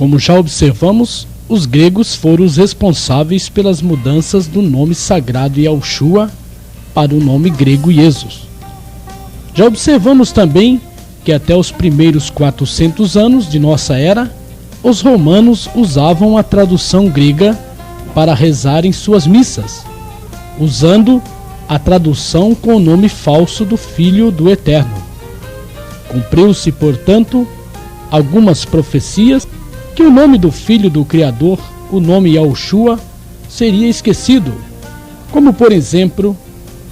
Como já observamos, os gregos foram os responsáveis pelas mudanças do nome sagrado Yahushua para o nome grego Jesus. Já observamos também que até os primeiros 400 anos de nossa era, os romanos usavam a tradução grega para rezar em suas missas, usando a tradução com o nome falso do Filho do Eterno. Cumpriu-se, portanto, algumas profecias que o nome do Filho do Criador, o nome Yahushua, seria esquecido, como por exemplo,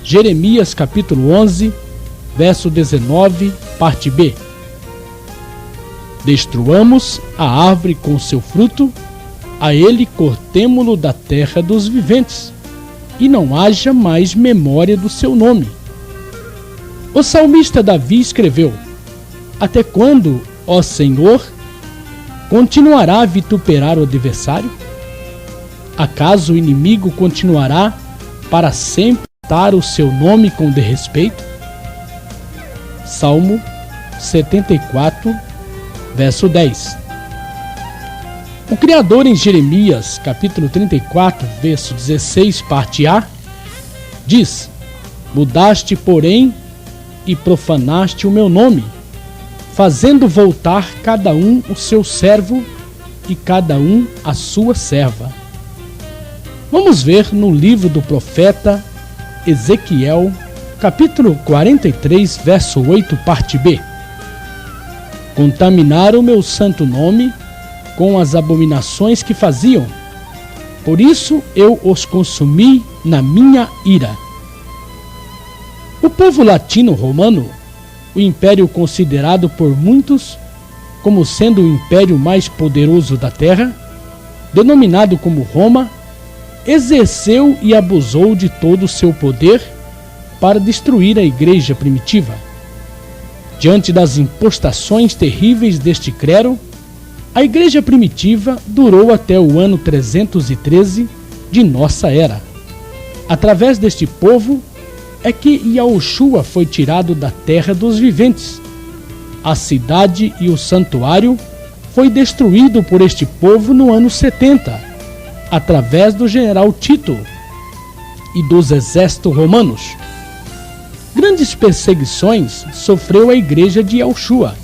Jeremias capítulo 11, verso 19, parte B. Destruamos a árvore com seu fruto, a ele cortemo-lo da terra dos viventes, e não haja mais memória do seu nome. O salmista Davi escreveu: Até quando, ó Senhor, continuará a vituperar o adversário? Acaso o inimigo continuará para sempre tratar o seu nome com desrespeito? Salmo 74, verso 10. O Criador em Jeremias, capítulo 34, verso 16, parte A, diz: Mudaste, porém, e profanaste o meu nome, fazendo voltar cada um o seu servo e cada um a sua serva. Vamos ver no livro do profeta Ezequiel, capítulo 43, verso 8, parte B. Contaminaram o meu santo nome com as abominações que faziam. Por isso eu os consumi na minha ira. O povo latino-romano, o império considerado por muitos como sendo o império mais poderoso da terra, denominado como Roma, exerceu e abusou de todo o seu poder para destruir a igreja primitiva. Diante das impostações terríveis deste clero, a igreja primitiva durou até o ano 313 de nossa era. Através deste povo é que Yahushua foi tirado da terra dos viventes. A cidade e o santuário foi destruído por este povo no ano 70, através do general Tito e dos exércitos romanos. Grandes perseguições sofreu a igreja de Yahushua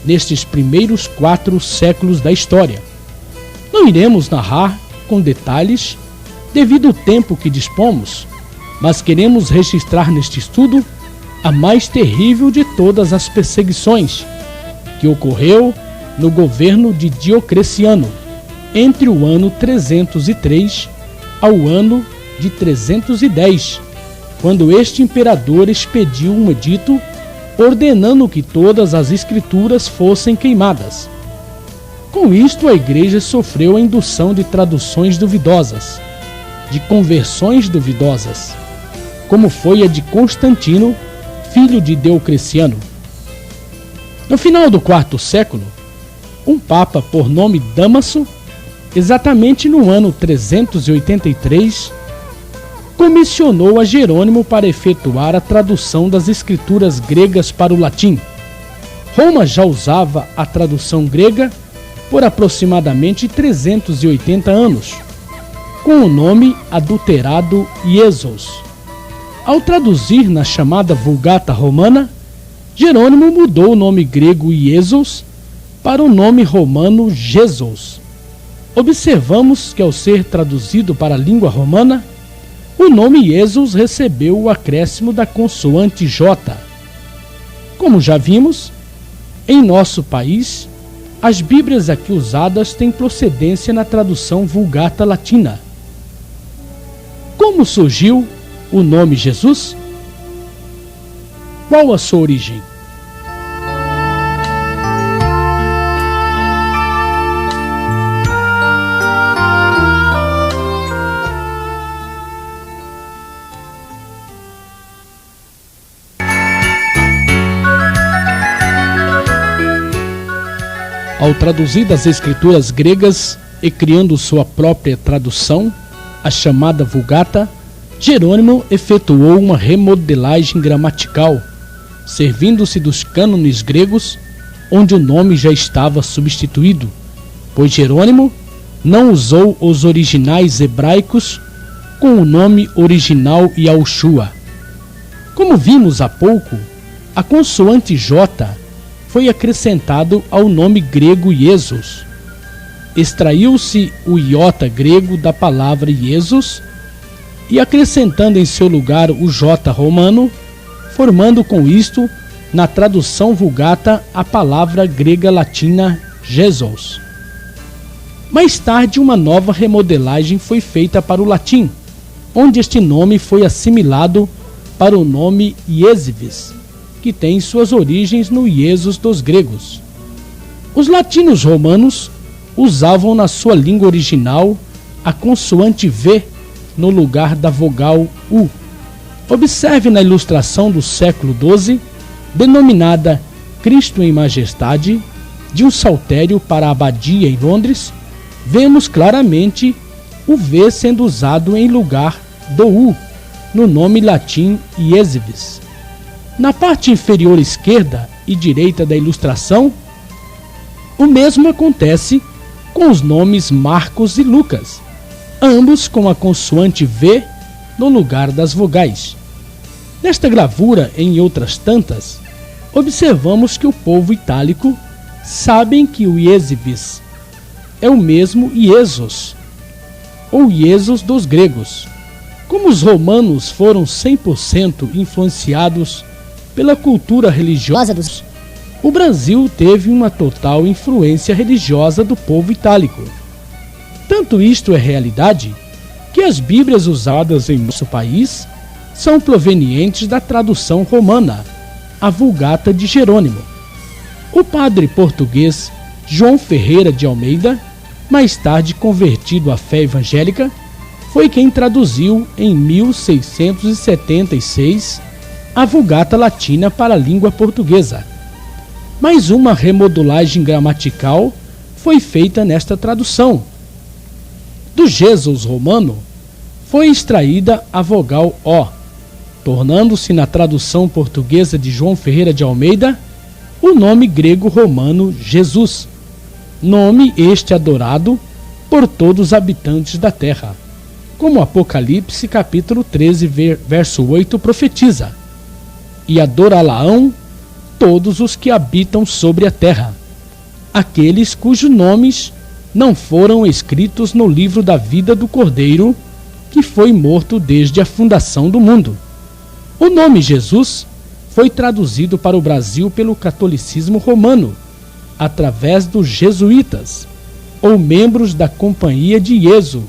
nestes primeiros 4 séculos da história. Não iremos narrar com detalhes devido ao tempo que dispomos, mas queremos registrar neste estudo a mais terrível de todas as perseguições, que ocorreu no governo de Diocleciano, entre o ano 303 ao ano de 310, quando este imperador expediu um edito ordenando que todas as escrituras fossem queimadas. Com isto, a igreja sofreu a indução de traduções duvidosas, de conversões duvidosas, como foi a de Constantino, filho de Diocleciano. No final do 4º século, um papa por nome Damaso, exatamente no ano 383, comissionou a Jerônimo para efetuar a tradução das escrituras gregas para o latim. Roma já usava a tradução grega por aproximadamente 380 anos, com o nome adulterado Iesos. Ao traduzir na chamada Vulgata Romana, Jerônimo mudou o nome grego Iesos para o nome romano Jesus. Observamos que ao ser traduzido para a língua romana, o nome Jesus recebeu o acréscimo da consoante J. Como já vimos, em nosso país, as Bíblias aqui usadas têm procedência na tradução Vulgata Latina. Como surgiu o nome Jesus? Qual a sua origem? Ao traduzir das escrituras gregas e criando sua própria tradução, a chamada Vulgata, Jerônimo efetuou uma remodelagem gramatical, servindo-se dos cânones gregos, onde o nome já estava substituído, pois Jerônimo não usou os originais hebraicos com o nome original Yahushua. Como vimos há pouco, a consoante J foi acrescentado ao nome grego Jesus. Extraiu-se o iota grego da palavra Jesus e acrescentando em seu lugar o J romano, formando com isto, na tradução vulgata, a palavra grega latina Jesus. Mais tarde, uma nova remodelagem foi feita para o latim, onde este nome foi assimilado para o nome Iesvis, que tem suas origens no Iesus dos gregos. Os latinos romanos usavam na sua língua original a consoante V no lugar da vogal U. Observe na ilustração do século XII, denominada Cristo em Majestade, de um saltério para a abadia em Londres, vemos claramente o V sendo usado em lugar do U, no nome latim Iesvis. Na parte inferior esquerda e direita da ilustração, o mesmo acontece com os nomes Marcos e Lucas, ambos com a consoante V no lugar das vogais. Nesta gravura, em outras tantas, observamos que o povo itálico sabem que o Iesvis é o mesmo Iesus, ou Iesus dos gregos. Como os romanos foram 100% influenciados pela cultura religiosa dos... O Brasil teve uma total influência religiosa do povo itálico. Tanto isto é realidade, que as Bíblias usadas em nosso país são provenientes da tradução romana, a Vulgata de Jerônimo. O padre português João Ferreira de Almeida, mais tarde convertido à fé evangélica, foi quem traduziu em 1676 a Vulgata Latina para a língua portuguesa. Mais uma remodelagem gramatical foi feita nesta tradução. Do Jesus romano foi extraída a vogal O, tornando-se na tradução portuguesa de João Ferreira de Almeida o nome grego romano Jesus, nome este adorado por todos os habitantes da terra, como Apocalipse capítulo 13, verso 8 profetiza: e adorá-la-ão todos os que habitam sobre a terra, aqueles cujos nomes não foram escritos no livro da vida do Cordeiro, que foi morto desde a fundação do mundo. O nome Jesus foi traduzido para o Brasil pelo catolicismo romano, através dos jesuítas, ou membros da Companhia de Iesu,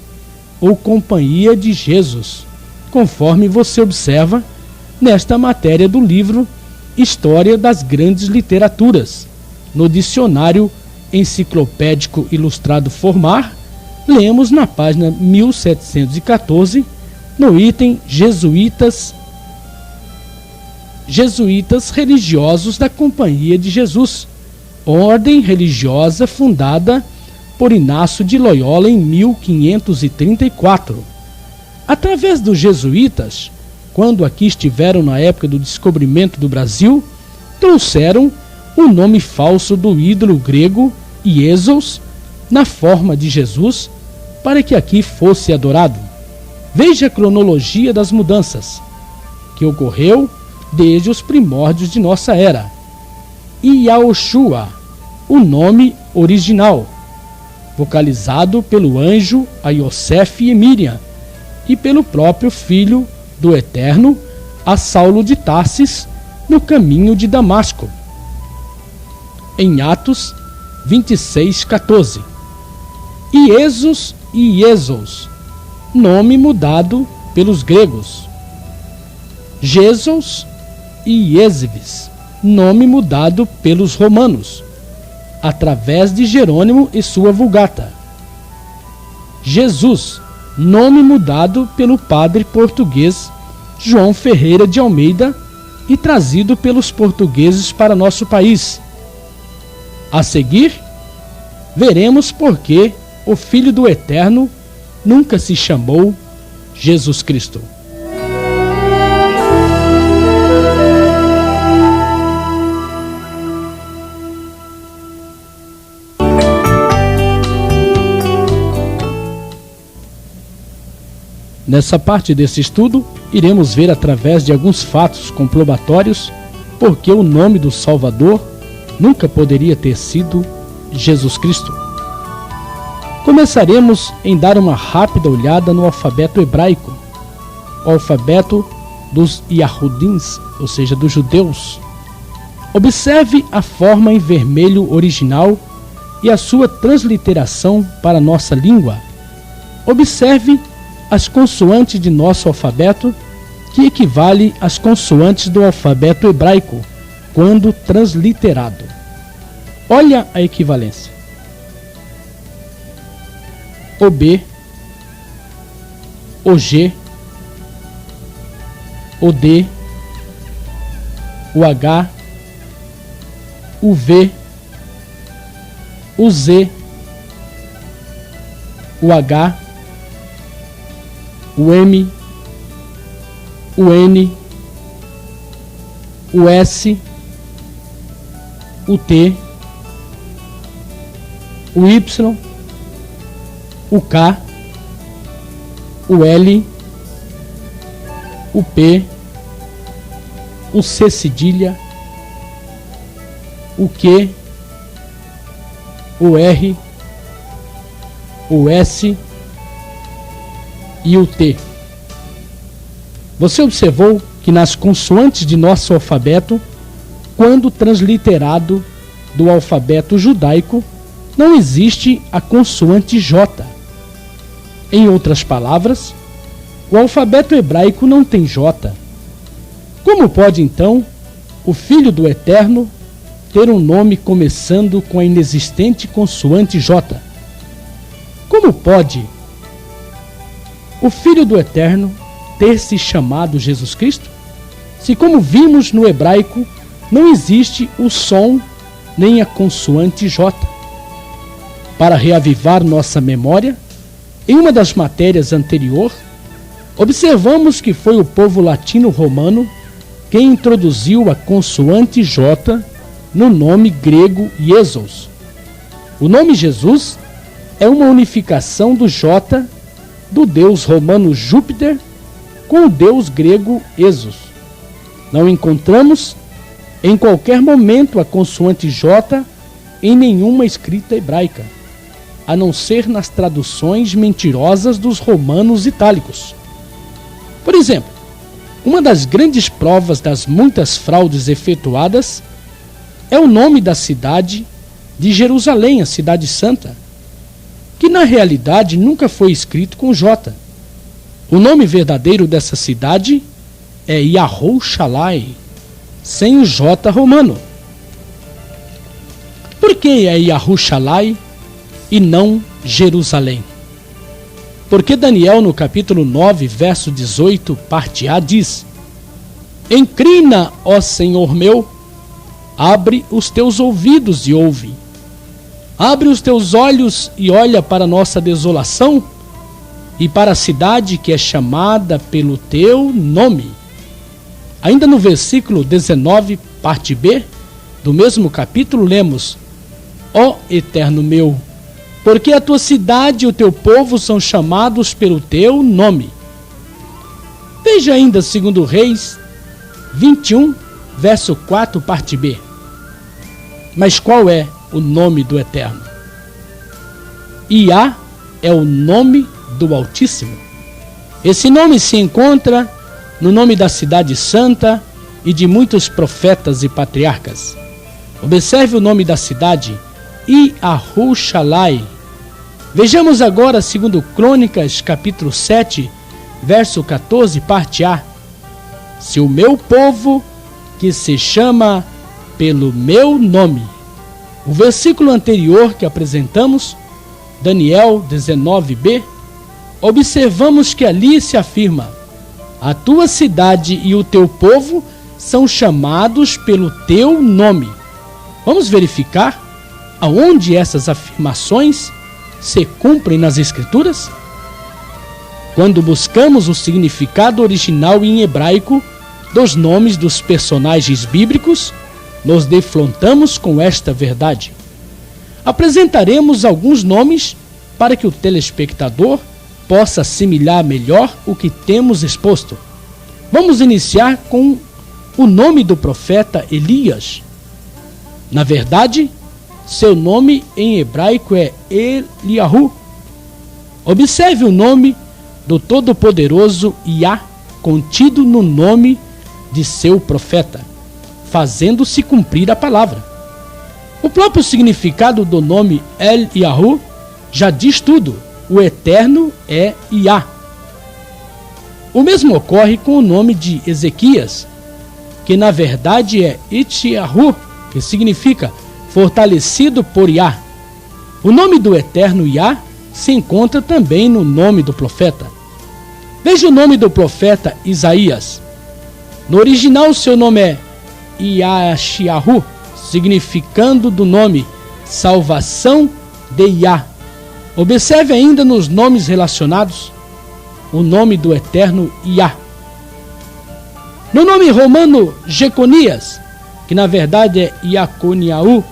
ou Companhia de Jesus, conforme você observa nesta matéria do livro História das Grandes Literaturas. No dicionário enciclopédico ilustrado Formar, lemos na página 1714, no item Jesuítas religiosos da Companhia de Jesus, ordem religiosa fundada por Inácio de Loyola em 1534. Através dos jesuítas, quando aqui estiveram na época do descobrimento do Brasil, trouxeram o nome falso do ídolo grego Iesus na forma de Jesus para que aqui fosse adorado. Veja a cronologia das mudanças que ocorreu desde os primórdios de nossa era. E Yahushua, o nome original, vocalizado pelo anjo a Yosef e Miriam e pelo próprio Filho do Eterno a Saulo de Tarsis no caminho de Damasco. Em Atos 26:14. Iesus e Iesus, nome mudado pelos gregos. Jesus e Iesvis, nome mudado pelos romanos, através de Jerônimo e sua Vulgata. Jesus, nome mudado pelo padre português João Ferreira de Almeida e trazido pelos portugueses para nosso país. A seguir, veremos por que o Filho do Eterno nunca se chamou Jesus Cristo. Nessa parte desse estudo, iremos ver através de alguns fatos comprobatórios porque o nome do Salvador nunca poderia ter sido Jesus Cristo. Começaremos em dar uma rápida olhada no alfabeto hebraico, o alfabeto dos Yahudins, ou seja, dos judeus. Observe a forma em vermelho original e a sua transliteração para a nossa língua. Observe as consoantes de nosso alfabeto, que equivale às consoantes do alfabeto hebraico, quando transliterado. Olha a equivalência. O B, o G, o D, o H, o V, o Z, o H, o M, o N, o S, o T, o Y, o K, o L, o P, o C cedilha, o Q, o R, o S e o T. Você observou que nas consoantes de nosso alfabeto, quando transliterado do alfabeto judaico, não existe a consoante J. Em outras palavras, o alfabeto hebraico não tem J. Como pode, então, o Filho do Eterno ter um nome começando com a inexistente consoante J? Como pode o Filho do Eterno ter se chamado Jesus Cristo, se, como vimos no hebraico, não existe o som nem a consoante J? Para reavivar nossa memória, em uma das matérias anterior, observamos que foi o povo latino-romano quem introduziu a consoante J no nome grego Jesus. O nome Jesus é uma unificação do J do deus romano Júpiter com o deus grego Esos. Não encontramos em qualquer momento a consoante J em nenhuma escrita hebraica, a não ser nas traduções mentirosas dos romanos itálicos. Por exemplo, uma das grandes provas das muitas fraudes efetuadas é o nome da cidade de Jerusalém, a Cidade Santa, que na realidade nunca foi escrito com J. O nome verdadeiro dessa cidade é Yahushalai, sem o J romano. Por que é Yahushalai e não Jerusalém? Porque Daniel, no capítulo 9, verso 18, parte A, diz: Inclina, ó Senhor meu, abre os teus ouvidos e ouve. Abre os teus olhos e olha para a nossa desolação e para a cidade que é chamada pelo teu nome. Ainda no versículo 19, parte B, do mesmo capítulo, lemos: Ó Eterno meu, porque a tua cidade e o teu povo são chamados pelo teu nome. Veja ainda 2 Reis 21, verso 4, parte B. Mas qual é o nome do Eterno? Iá é o nome do Altíssimo. Esse nome se encontra no nome da cidade santa e de muitos profetas e patriarcas. Observe o nome da cidade, Yahushalai. Vejamos agora, segundo Crônicas, capítulo 7, verso 14, parte A. Se o meu povo, que se chama pelo meu nome. O versículo anterior que apresentamos, Daniel 19b, observamos que ali se afirma: a tua cidade e o teu povo são chamados pelo teu nome. Vamos verificar aonde essas afirmações se cumprem nas Escrituras? Quando buscamos o significado original em hebraico dos nomes dos personagens bíblicos, nos defrontamos com esta verdade. Apresentaremos alguns nomes para que o telespectador possa assimilar melhor o que temos exposto. Vamos iniciar com o nome do profeta Elias. Na verdade, seu nome em hebraico é Eliahu. Observe o nome do Todo-Poderoso Iá contido no nome de seu profeta, fazendo-se cumprir a palavra. O próprio significado do nome Eliahu já diz tudo. O Eterno é Iá. O mesmo ocorre com o nome de Ezequias, que na verdade é Itziahu, que significa fortalecido por Iá. O nome do Eterno Iá se encontra também no nome do profeta. Veja o nome do profeta Isaías. No original, seu nome é Iashiahu, significando do nome salvação de Iá. Observe ainda nos nomes relacionados o nome do eterno Iá. No nome romano Jeconias, que na verdade é Iaconiaú,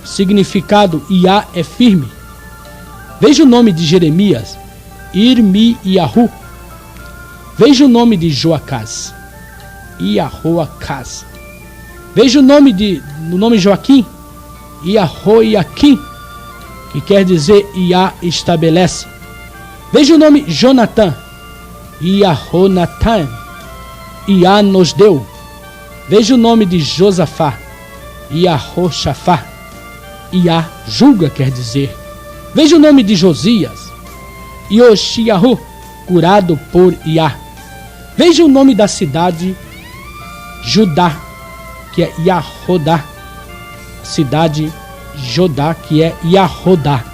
significado Iá é firme. Veja o nome de Jeremias, Irmiahu. Veja o nome de Joacás, Iahoacás. Veja o nome Joaquim, Iahoiaquim, que quer dizer Iá estabelece. Veja o nome Jonatã, Iahonatan, Iá nos deu. Veja o nome de Josafá, Iahoshafá, Iá julga, quer dizer. Veja o nome de Josias, Ioshiahu, curado por Iá. Veja o nome da cidade Judá, que é Iahodá. Cidade Jodá, que é Iahodá.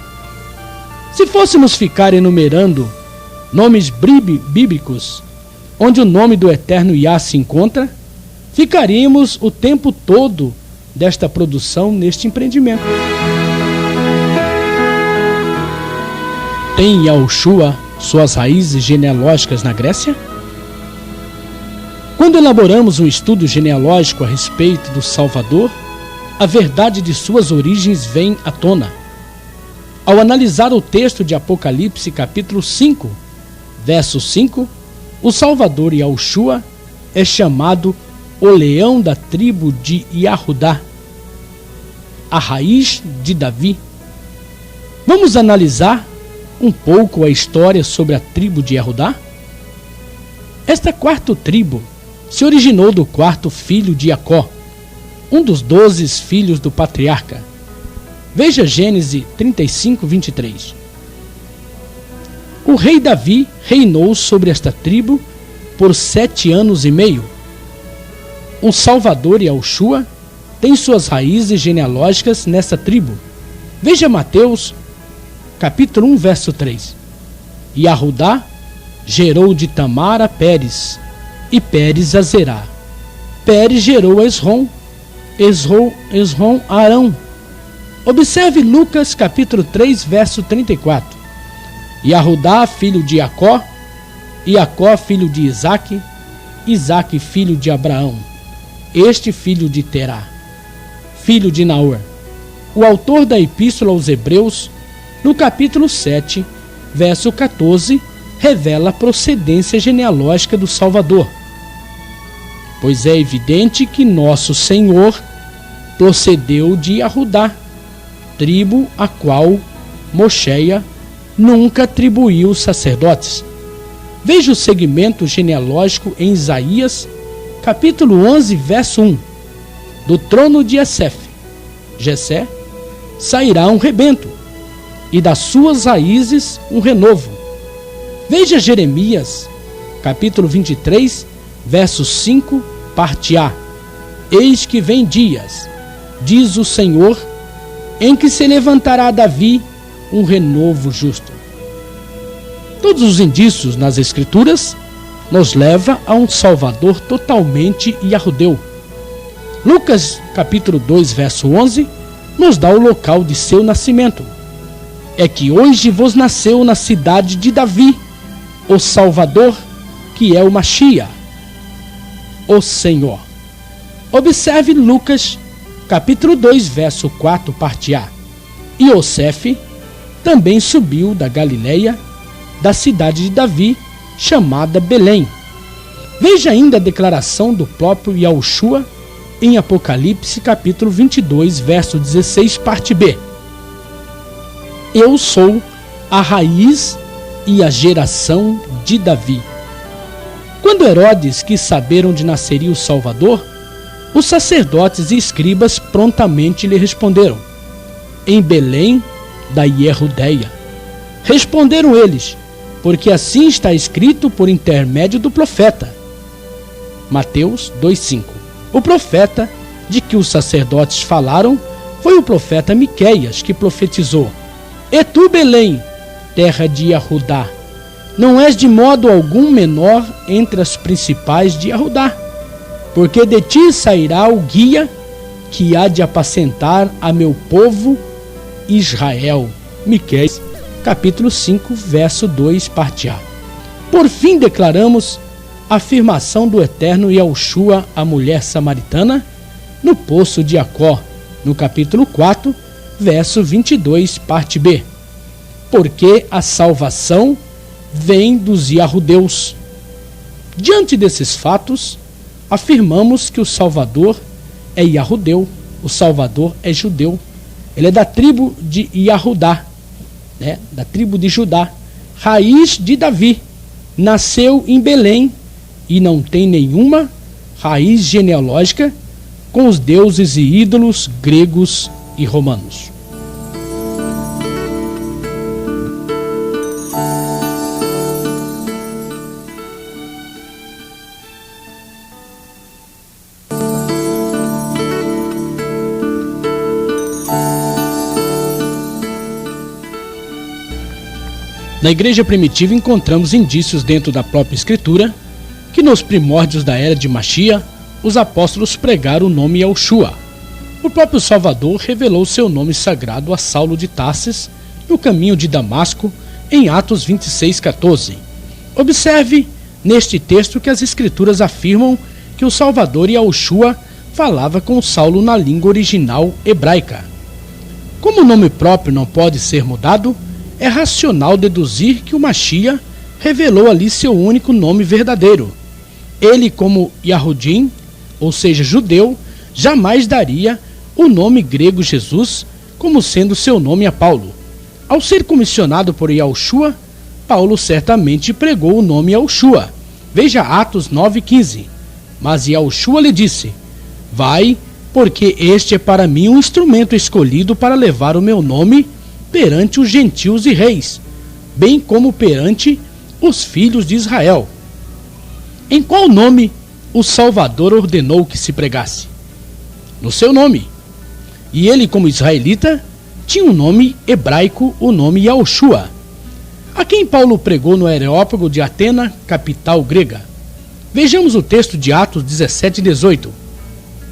Se fôssemos ficar enumerando nomes bíblicos onde o nome do eterno Iá se encontra, ficaríamos o tempo todo desta produção neste empreendimento. Tem Yahushua suas raízes genealógicas na Grécia? Quando elaboramos um estudo genealógico a respeito do Salvador, a verdade de suas origens vem à tona. Ao analisar o texto de Apocalipse, capítulo 5, verso 5, o Salvador Yahushua é chamado o leão da tribo de Yahudá, a raiz de Davi. Vamos analisar um pouco a história sobre a tribo de Yahudá? Esta quarta tribo se originou do quarto filho de Jacó, um dos 12 filhos do patriarca. Veja Gênesis 35, 23. O rei Davi reinou sobre esta tribo por 7 anos e meio. O Salvador Yahushua tem suas raízes genealógicas nessa tribo. Veja Mateus, capítulo 1, verso 3. Yahudá gerou de Tamar a Pérez, e Pérez a Zerá. Pérez gerou a Esrom, Esrom a Arão. Observe Lucas, capítulo 3, verso 34. Yahudá, filho de Jacó, Jacó, filho de Isaque, Isaque, filho de Abraão, este filho de Terá, filho de Naor. O autor da Epístola aos Hebreus, no capítulo 7, verso 14, revela a procedência genealógica do Salvador. Pois é evidente que nosso Senhor procedeu de Yahudá, tribo a qual Mosheia nunca atribuiu sacerdotes. Veja o segmento genealógico em Isaías, capítulo 11, verso 1. Do trono de Jessé, sairá um rebento, e das suas raízes um renovo. Veja Jeremias, capítulo 23, verso 5, parte A. Eis que vem dias, diz o Senhor, em que se levantará Davi um renovo justo. Todos os indícios nas Escrituras nos levam a um Salvador totalmente yahudeu. Lucas, capítulo 2, verso 11, nos dá o local de seu nascimento. É que hoje vos nasceu na cidade de Davi o Salvador, que é o Machia, o Senhor. Observe Lucas, capítulo 2, verso 4, parte A. Iosef também subiu da Galileia da cidade de Davi, chamada Belém. Veja ainda a declaração do próprio Yahushua em Apocalipse capítulo 22, verso 16, parte B. Eu sou a raiz e a geração de Davi. Quando Herodes quis saber onde nasceria o Salvador, os sacerdotes e escribas prontamente lhe responderam: em Belém da Ierudéia. Responderam eles: porque assim está escrito por intermédio do profeta. Mateus 2,5. O profeta de que os sacerdotes falaram foi o profeta Miqueias, que profetizou: E tu, Belém, terra de Iahudá, não és de modo algum menor entre as principais de Iahudá, porque de ti sairá o guia que há de apacentar a meu povo Israel. Miqueias, capítulo 5, verso 2, parte A. Por fim, declaramos a afirmação do eterno Yahushua à mulher samaritana no poço de Jacó, no capítulo 4, verso 22, parte B. Porque a salvação vem dos Yahudeus. Diante desses fatos, afirmamos que o Salvador é Yahudeu, o Salvador é judeu. Ele é da tribo de Yahudá, da tribo de Judá, raiz de Davi. Nasceu em Belém e não tem nenhuma raiz genealógica com os deuses e ídolos gregos e romanos. Na igreja primitiva encontramos indícios dentro da própria escritura que nos primórdios da era de Machia, os apóstolos pregaram o nome Yahushua. O próprio Salvador revelou seu nome sagrado a Saulo de Tarsis no caminho de Damasco em Atos 26:14. Observe neste texto que as escrituras afirmam que o Salvador Yahushua falava com Saulo na língua original hebraica. Como o nome próprio não pode ser mudado, é racional deduzir que o Machia revelou ali seu único nome verdadeiro. Ele, como Yahudim, ou seja, judeu, jamais daria o nome grego Jesus como sendo seu nome a Paulo. Ao ser comissionado por Yahushua, Paulo certamente pregou o nome Yahushua. Veja Atos 9:15. Mas Yahushua lhe disse: vai, porque este é para mim um instrumento escolhido para levar o meu nome perante os gentios e reis, bem como perante os filhos de Israel. Em qual nome o Salvador ordenou que se pregasse? No seu nome. E ele, como israelita, tinha um nome hebraico, o nome Yahushua, a quem Paulo pregou no Areópago de Atena, capital grega. Vejamos o texto de Atos 17:18.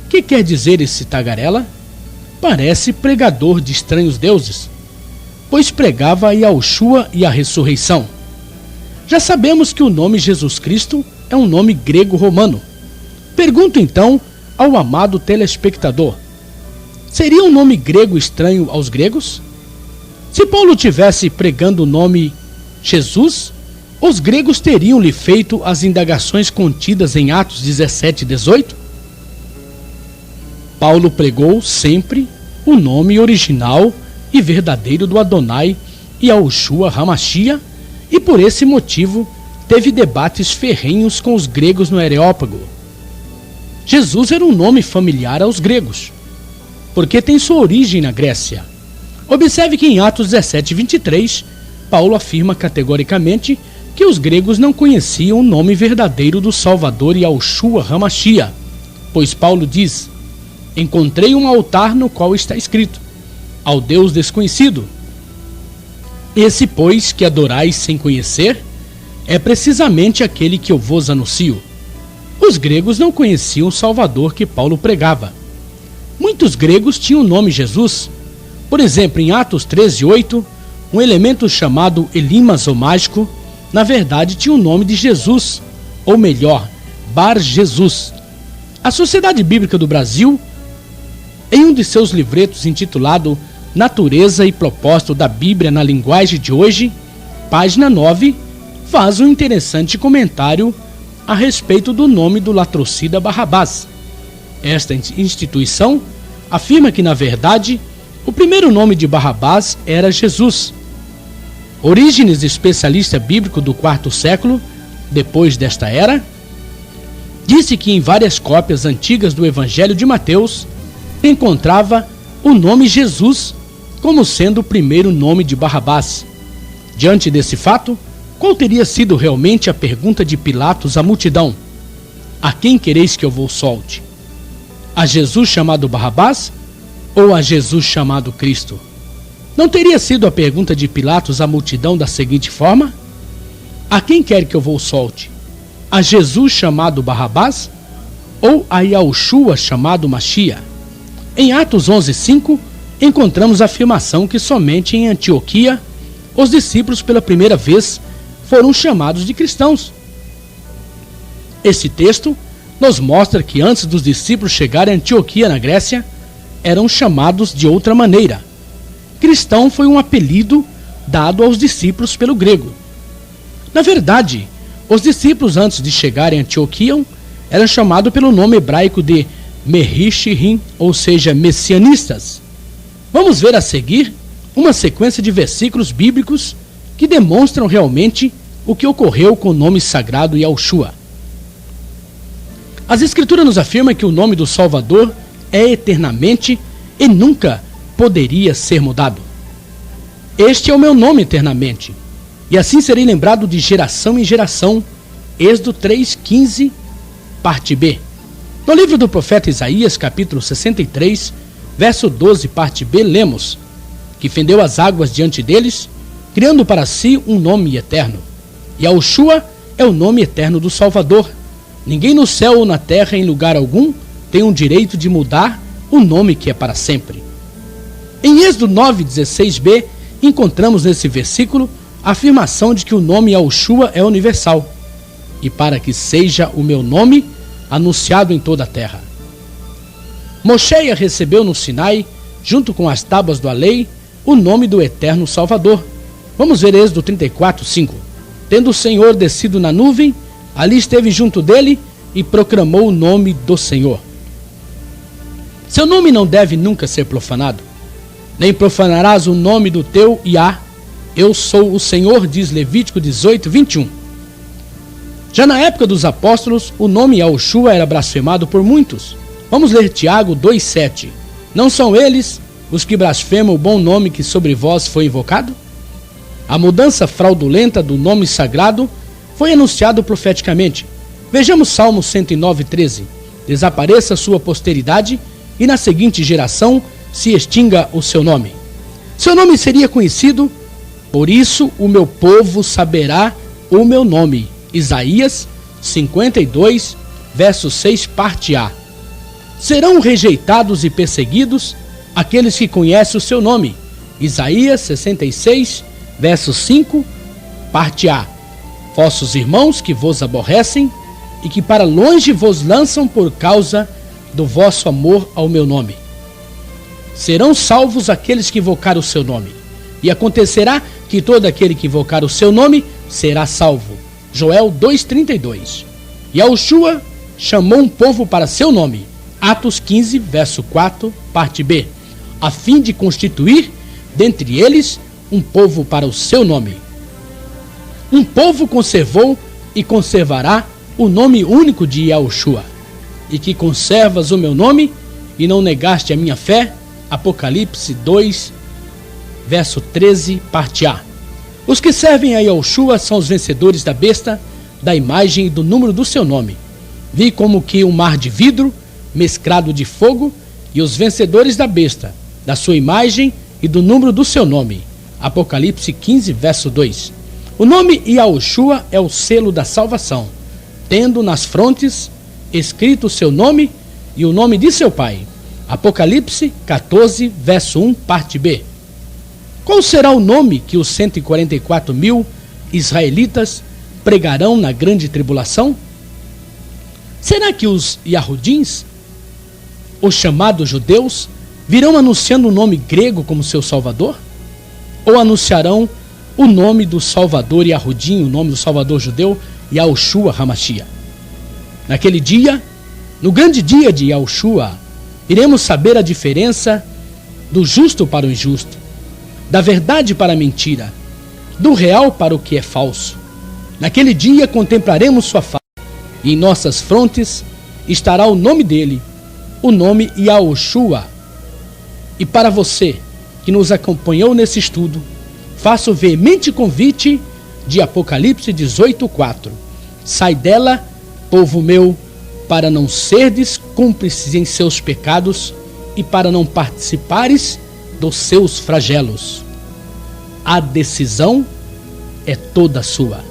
Que quer dizer esse tagarela? Parece pregador de estranhos deuses, pois pregava a Yahushua e a ressurreição. Já sabemos que o nome Jesus Cristo é um nome grego-romano. Pergunto então ao amado telespectador: seria um nome grego estranho aos gregos? Se Paulo tivesse pregando o nome Jesus, os gregos teriam-lhe feito as indagações contidas em Atos 17:18? Paulo pregou sempre o nome original e verdadeiro do Adonai Yahushua HaMashiach, e por esse motivo teve debates ferrenhos com os gregos no Areópago. Jesus era um nome familiar aos gregos, porque tem sua origem na Grécia. Observe que em Atos 17:23, Paulo afirma categoricamente que os gregos não conheciam o nome verdadeiro do Salvador Yahushua HaMashiach, pois Paulo diz: encontrei um altar no qual está escrito: ao Deus desconhecido. Esse, pois, que adorais sem conhecer, é precisamente aquele que eu vos anuncio. Os gregos não conheciam o Salvador que Paulo pregava. Muitos gregos tinham o nome Jesus. Por exemplo, em Atos 13:8, um elemento chamado Elimas, ou mágico, na verdade tinha o nome de Jesus, ou melhor, Bar Jesus. A Sociedade Bíblica do Brasil, em um de seus livretos intitulado Natureza e Propósito da Bíblia na Linguagem de Hoje, página 9, faz um interessante comentário a respeito do nome do latrocida Barrabás. Esta instituição afirma que, na verdade, o primeiro nome de Barrabás era Jesus. Orígenes, especialista bíblico do IV século, depois desta era, disse que em várias cópias antigas do Evangelho de Mateus encontrava o nome Jesus como sendo o primeiro nome de Barrabás. Diante desse fato, qual teria sido realmente a pergunta de Pilatos à multidão? A quem quereis que eu vos solte? A Jesus chamado Barrabás ou a Jesus chamado Cristo? Não teria sido a pergunta de Pilatos à multidão da seguinte forma: a quem quer que eu vos solte? A Jesus chamado Barrabás ou a Yahushua chamado Machia? Em Atos 11:5, encontramos a afirmação que somente em Antioquia os discípulos pela primeira vez foram chamados de cristãos. Esse texto nos mostra que antes dos discípulos chegarem a Antioquia, na Grécia, eram chamados de outra maneira. Cristão foi um apelido dado aos discípulos pelo grego. Na verdade, os discípulos antes de chegarem a Antioquia eram chamados pelo nome hebraico de Merishim, ou seja, messianistas. Vamos ver a seguir uma sequência de versículos bíblicos que demonstram realmente o que ocorreu com o nome sagrado Yahushua. As Escrituras nos afirmam que o nome do Salvador é eternamente e nunca poderia ser mudado. Este é o meu nome eternamente, e assim serei lembrado de geração em geração. Êxodo 3:15, parte B. No livro do profeta Isaías, capítulo 63, verso 12, parte B, lemos: que fendeu as águas diante deles, criando para si um nome eterno. Yahushua é o nome eterno do Salvador. Ninguém no céu ou na terra, em lugar algum, tem o direito de mudar o nome que é para sempre. Em Êxodo 9:16b, encontramos nesse versículo a afirmação de que o nome Yahushua é universal, e para que seja o meu nome anunciado em toda a terra. Moshe recebeu no Sinai, junto com as tábuas da lei, o nome do eterno Salvador. Vamos ver Êxodo 34:5. Tendo o Senhor descido na nuvem, ali esteve junto dele e proclamou o nome do Senhor. Seu nome não deve nunca ser profanado. Nem profanarás o nome do teu Iá. Eu sou o Senhor, diz Levítico 18:21. Já na época dos apóstolos, o nome Yahushua era blasfemado por muitos. Vamos ler Tiago 2:7. Não são eles os que blasfemam o bom nome que sobre vós foi invocado? A mudança fraudulenta do nome sagrado foi anunciado profeticamente. Vejamos Salmo 109:13. Desapareça sua posteridade e na seguinte geração se extinga o seu nome. Seu nome seria conhecido, por isso o meu povo saberá o meu nome. Isaías 52, verso 6, parte A. Serão rejeitados e perseguidos aqueles que conhecem o seu nome. Isaías 66, verso 5, parte A. Vossos irmãos que vos aborrecem e que para longe vos lançam por causa do vosso amor ao meu nome. Serão salvos aqueles que invocar o seu nome. E acontecerá que todo aquele que invocar o seu nome será salvo. Joel 2:32. Yahushua chamou um povo para seu nome. Atos 15, verso 4, parte B. A fim de constituir dentre eles um povo para o seu nome. Um povo conservou e conservará o nome único de Yahushua. E que conservas o meu nome e não negaste a minha fé. Apocalipse 2, verso 13, parte A. Os que servem a Yahushua são os vencedores da besta, da imagem e do número do seu nome. Vi como que um mar de vidro, mesclado de fogo, e os vencedores da besta, da sua imagem e do número do seu nome. Apocalipse 15, verso 2. O nome Yahushua é o selo da salvação, tendo nas frontes escrito o seu nome e o nome de seu pai. Apocalipse 14, verso 1, parte B. Qual será o nome que os 144 mil israelitas pregarão na grande tribulação? Será que os Yahudins, os chamados judeus, virão anunciando o nome grego como seu salvador? Ou anunciarão o nome do Salvador Yahudim, o nome do Salvador judeu, Yahushua HaMashiach. Naquele dia, no grande dia de Yahushua, iremos saber a diferença do justo para o injusto, da verdade para a mentira, do real para o que é falso. Naquele dia contemplaremos sua face, e em nossas frontes estará o nome dele, o nome Yahushua. E para você que nos acompanhou nesse estudo, faço o veemente convite de Apocalipse 18:4. Sai dela, povo meu, para não serdes cúmplices em seus pecados e para não participares dos seus flagelos. A decisão é toda sua.